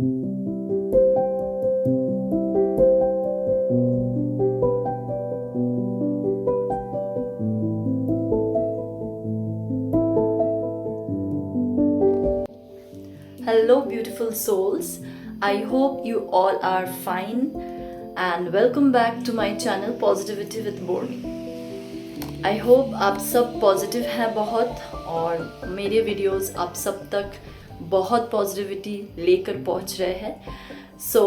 Hello, beautiful souls. I hope you all are fine and welcome back to my channel Positivity with Borni. I hope आप सब positive हैं बहुत और मेरे videos आप सब तक बहुत पॉजिटिविटी लेकर पहुंच रहे हैं. सो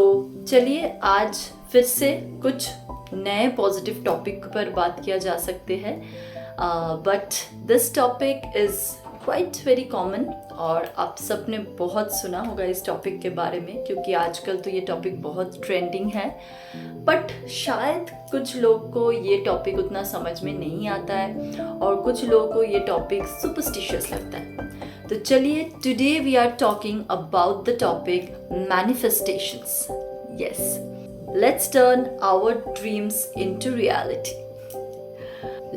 चलिए आज फिर से कुछ नए पॉजिटिव टॉपिक पर बात किया जा सकते हैं. But this topic is quite very common और आप सब ने बहुत सुना होगा इस टॉपिक के बारे में क्योंकि आजकल तो ये टॉपिक बहुत ट्रेंडिंग है. बट शायद कुछ लोग को ये टॉपिक उतना समझ में नहीं आता है और कुछ लोगों को ये टॉपिक सुपरस्टिशियस लगता है. तो चलिए today we are talking about the topic manifestations. Yes, let's turn our dreams into reality.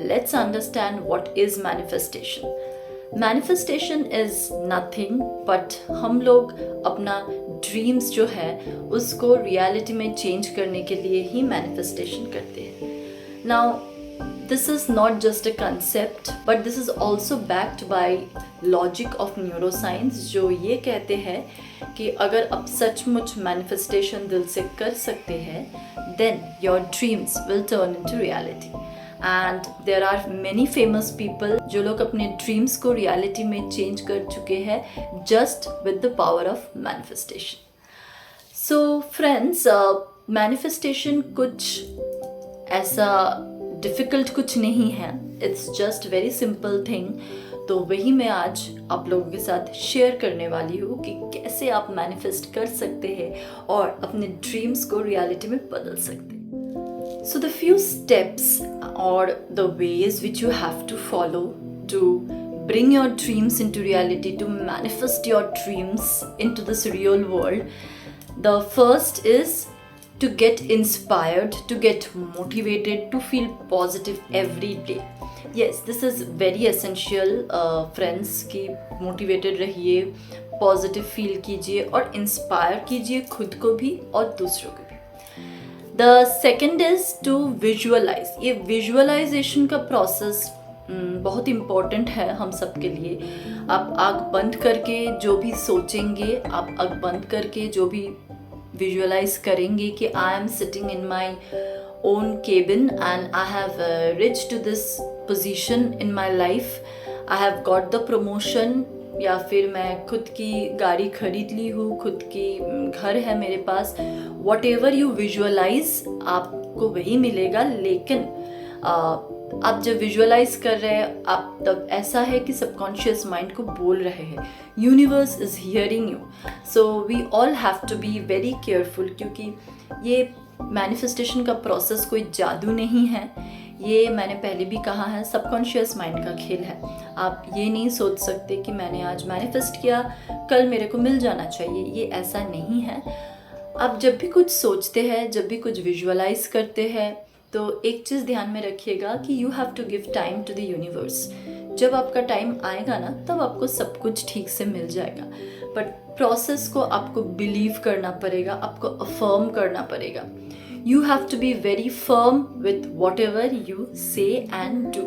Let's understand what is manifestation. Manifestation is nothing but हम लोग अपना ड्रीम्स जो है उसको रियलिटी में चेंज करने के लिए ही मैनिफेस्टेशन करते हैं. Now this is not just a concept but this is also backed by logic of neuroscience जो ये कहते हैं कि अगर आप सचमुच मैनिफेस्टेशन दिल से कर सकते हैं then your dreams will turn into reality. And there are many famous people जो लोग अपने ड्रीम्स को रियलिटी में चेंज कर चुके हैं just with the power of manifestation. So friends, manifestation कुछ ऐसा डिफ़िकल्ट कुछ नहीं है. It's just very simple thing. तो वही मैं आज आप लोगों के साथ शेयर करने वाली हूँ कि कैसे आप मैनिफेस्ट कर सकते हैं और अपने ड्रीम्स को रियलिटी में बदल सकते हैं. So the few steps or the ways which you have to follow to bring your dreams into reality, to manifest your dreams into this real world. The first is to get inspired, to get motivated, to feel positive every day. Yes, this is very essential, friends, कि motivated रहिए, positive feel कीजिए और inspire कीजिए खुद को भी और दूसरों को भी. The second is to visualize. ये विजुअलाइजेशन का प्रोसेस बहुत इम्पोर्टेंट है हम सब के लिए. आप आँख बंद करके जो भी सोचेंगे, आप आँख बंद करके जो भी विजुअलाइज करेंगे कि I am sitting in my own cabin and I have reach to this position in my life. I have got the promotion या फिर मैं खुद की गाड़ी खरीद ली हूँ, खुद की घर है मेरे पास. वॉट एवर यू विजुअलाइज आपको वही मिलेगा. लेकिन आप जब विजुअलाइज कर रहे हैं आप तब ऐसा है कि सबकॉन्शियस माइंड को बोल रहे हैं universe is hearing you. So we all have to be very careful क्योंकि ये मैनिफेस्टेशन का प्रोसेस कोई जादू नहीं है. ये मैंने पहले भी कहा है, सबकॉन्शियस माइंड का खेल है. आप ये नहीं सोच सकते कि मैंने आज मैनिफेस्ट किया कल मेरे को मिल जाना चाहिए. ये ऐसा नहीं है. आप जब भी कुछ सोचते हैं, जब भी कुछ विजुअलाइज करते हैं तो एक चीज़ ध्यान में रखिएगा कि you have to give time to the universe. जब आपका टाइम आएगा ना तब आपको सब कुछ ठीक से मिल जाएगा. बट प्रोसेस को आपको बिलीव करना पड़ेगा, आपको अफर्म करना पड़ेगा. You have to be very firm with whatever you say and do.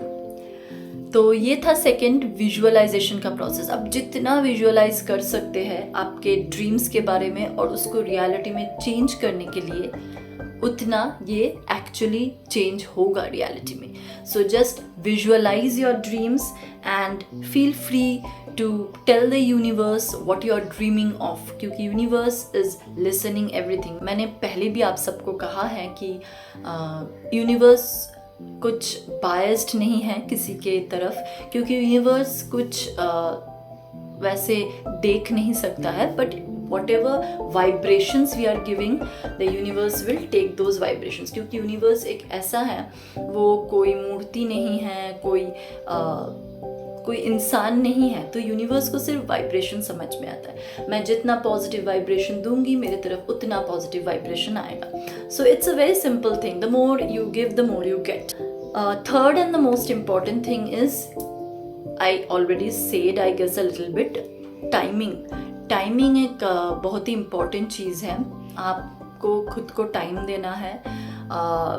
तो ये था सेकेंड, विजुअलाइजेशन का प्रोसेस. आप जितना विजुअलाइज कर सकते हैं आपके ड्रीम्स के बारे में और उसको रियलिटी में चेंज करने के लिए उतना ये एक्चुअली चेंज होगा रियलिटी में. So just visualise your dreams and feel free to tell the universe what you are dreaming of क्योंकि universe is listening everything. मैंने पहले भी आप सबको कहा है कि universe कुछ biased नहीं है किसी के तरफ क्योंकि universe कुछ वैसे देख नहीं सकता है. but whatever vibrations we are giving the universe will take those vibrations क्योंकि universe एक ऐसा है, वो कोई मूर्ति नहीं है, कोई इंसान नहीं है. तो यूनिवर्स को सिर्फ वाइब्रेशन समझ में आता है. मैं जितना पॉजिटिव वाइब्रेशन दूंगी मेरे तरफ उतना पॉजिटिव वाइब्रेशन आएगा. So it's a very simple thing. The more you give the more you get. Third and the most important thing is, I already said I guess a little bit, timing. Timing एक बहुत ही important चीज़ है। आपको खुद को time देना है।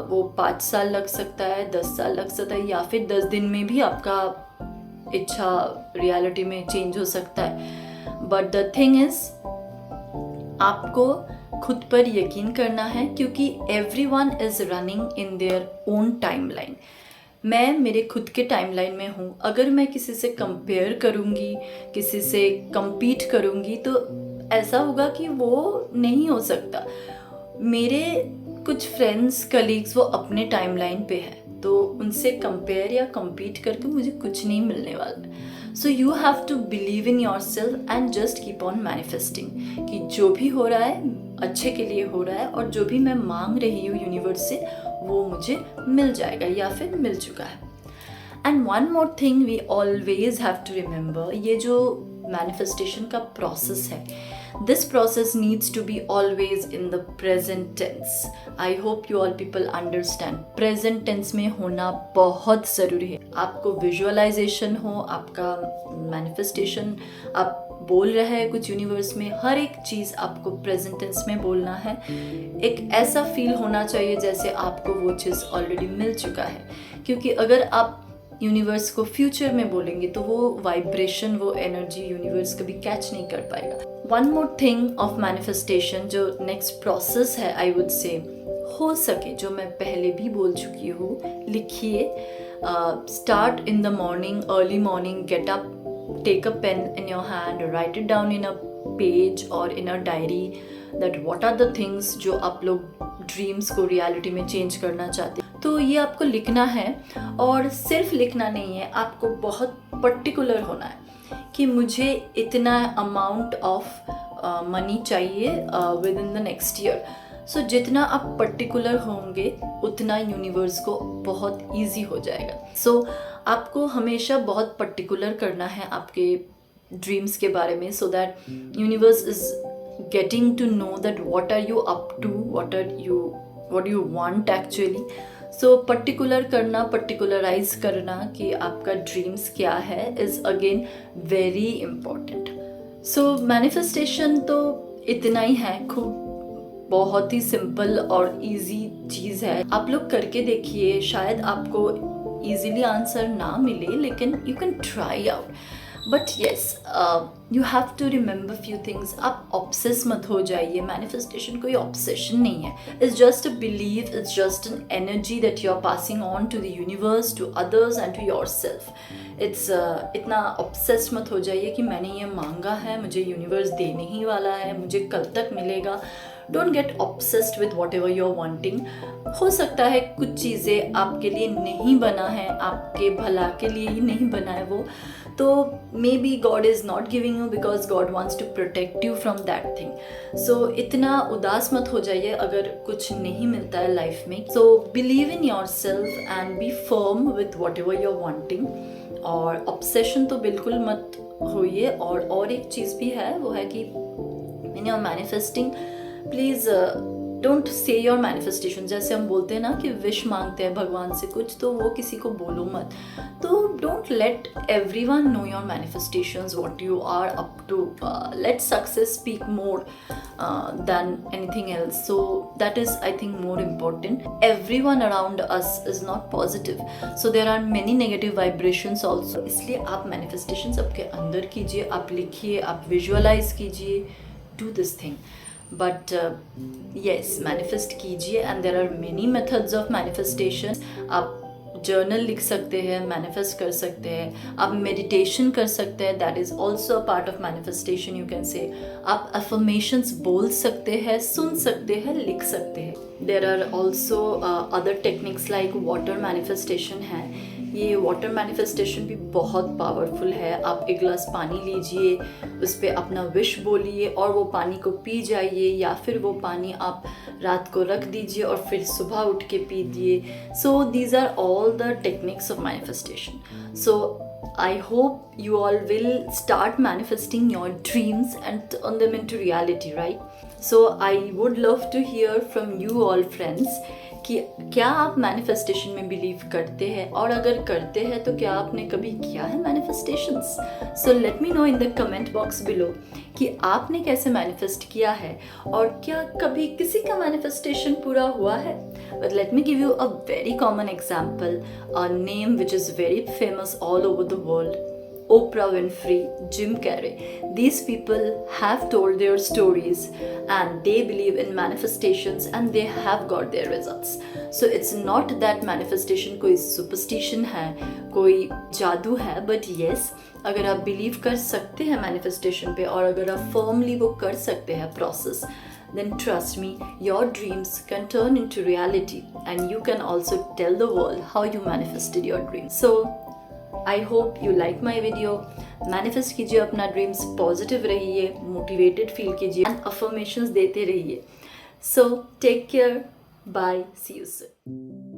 वो 5 साल लग सकता है, 10 साल लग सकता है, या फिर 10 दिन में भी आपका इच्छा रियलिटी में चेंज हो सकता है। बट द थिंग इज, आपको खुद पर यकीन करना है, क्योंकि everyone is running in their own timeline. मैं मेरे खुद के टाइमलाइन में हूँ। अगर मैं किसी से कंपेयर करूँगी, किसी से compete करूँगी, तो ऐसा होगा कि वो नहीं हो सकता। मेरे कुछ फ्रेंड्स, कलीग्स वो अपने टाइमलाइन पे है, तो उनसे कंपेयर या compete करके मुझे कुछ नहीं मिलने वाला। So you have to believe in your self and just keep on manifesting कि जो भी हो रहा है अच्छे के लिए हो रहा है, और जो भी मैं मांग रही हूँ यूनिवर्स से वो मुझे मिल जाएगा या फिर मिल चुका है। And one more thing we always have to remember, ये जो मैनिफेस्टेशन का प्रोसेस है, this process needs to be always in the present tense. I hope you all people understand. Present tense में होना बहुत ज़रूरी है। आपको विजुअलाइजेशन हो, आपका मैनिफेस्टेशन, आप बोल रहे हैं कुछ यूनिवर्स में, हर एक चीज़ आपको प्रेजेंट टेंस में बोलना है। एक ऐसा फील होना चाहिए जैसे आपको वो चीज़ ऑलरेडी मिल चुका है, क्योंकि अगर आप यूनिवर्स को फ्यूचर में बोलेंगे तो वो वाइब्रेशन, वो एनर्जी यूनिवर्स कभी कैच नहीं कर पाएगा। One more thing of manifestation, जो नेक्स्ट प्रोसेस है, आई वुड से, हो सके जो मैं पहले भी बोल चुकी हूँ, लिखिए। Start in the morning, early morning, get up, take a pen in your hand, write it down in a page or in a diary that what are the things जो आप लोग ड्रीम्स को रियलिटी में change करना चाहते हैं। तो ये आपको लिखना है, और सिर्फ लिखना नहीं है, आपको बहुत पर्टिकुलर होना है कि मुझे इतना अमाउंट ऑफ मनी चाहिए within the next year. So जितना आप पर्टिकुलर होंगे उतना यूनिवर्स को बहुत ईजी हो जाएगा। सो आपको हमेशा बहुत पर्टिकुलर करना है आपके ड्रीम्स के बारे में, so that universe is getting to know that what are you up to, what you want actually. So particular करना, पर्टिकुलराइज करना कि आपका ड्रीम्स क्या है, is again very important. So manifestation तो इतना ही है, खूब बहुत ही सिंपल और इजी चीज़ है। आप लोग करके देखिए, शायद आपको इजीली आंसर ना मिले, लेकिन you can try out. But yes, you have to remember few things. आप ऑब्सेस मत हो जाइए। मैनिफेस्टेशन कोई ऑब्सेशन नहीं है, it's just a believe, it's just an energy that you are passing on to the universe, to others and to yourself. It's इतना obsess मत हो जाइए कि मैंने ये मांगा है, मुझे यूनिवर्स देने ही वाला है, मुझे कल तक मिलेगा। Don't get obsessed with whatever you are wanting. हो सकता है कुछ चीज़ें आपके लिए नहीं बना है, आपके भला के लिए ही नहीं बना है वो, तो maybe God is not giving you because God wants to protect you from that thing. So इतना उदास मत हो जाइए अगर कुछ नहीं मिलता है लाइफ में। So believe in your self and be firm with whatever you are wanting. और ऑब्सेशन तो बिल्कुल मत होइए। और एक चीज़ भी है, वो है कि in your manifesting, please don't say your manifestation. जैसे हम बोलते हैं ना कि विश मांगते हैं भगवान से कुछ, तो वो किसी को बोलो मत। तो don't let everyone know your manifestations, what you are up to. Let success speak more than anything else. So that is, I think, more important. Everyone around us is not positive, so there are many negative vibrations also. इसलिए आप manifestations आपके अंदर कीजिए, आप लिखिए, आप visualize कीजिए, do this thing. But yes, manifest कीजिए, and there are many methods of manifestation. आप जर्नल लिख सकते हैं, मैनिफेस्ट कर सकते हैं, आप मेडिटेशन कर सकते हैं, that is also a part of manifestation, you can say. आप अफर्मेशंस बोल सकते हैं, सुन सकते हैं, लिख सकते हैं। There are also other techniques like water manifestation है। ये वाटर मैनिफेस्टेशन भी बहुत पावरफुल है। आप एक गिलास पानी लीजिए, उस पर अपना विश बोलिए और वो पानी को पी जाइए, या फिर वो पानी आप रात को रख दीजिए और फिर सुबह उठ के पी दिए। So these are all the techniques of manifestation. So I hope you all will start manifesting your dreams and turn them into reality, right? So I would love to hear from you all, friends. कि क्या आप manifestation में believe करते हैं, और अगर करते हैं तो क्या आपने कभी किया है manifestations. So let me know in the comment box below कि आपने कैसे मैनिफेस्ट किया है, और क्या कभी किसी का मैनिफेस्टेशन पूरा हुआ है। But let me give you a very common example, a name which is very famous all over the world. Oprah Winfrey, Jim Carrey. These people have told their stories and they believe in manifestations and they have got their results. So it's not that manifestation कोई superstition है, कोई जादू है, but yes, अगर आप believe कर सकते हैं manifestation पे और अगर आप firmly वो कर सकते हैं process, then trust me, your dreams can turn into reality and you can also tell the world how you manifested your dreams. So I hope you like my video. Manifest कीजिए अपना dreams, positive रहिए, motivated feel कीजिए and affirmations देते रहिए. So take care, bye, see you soon.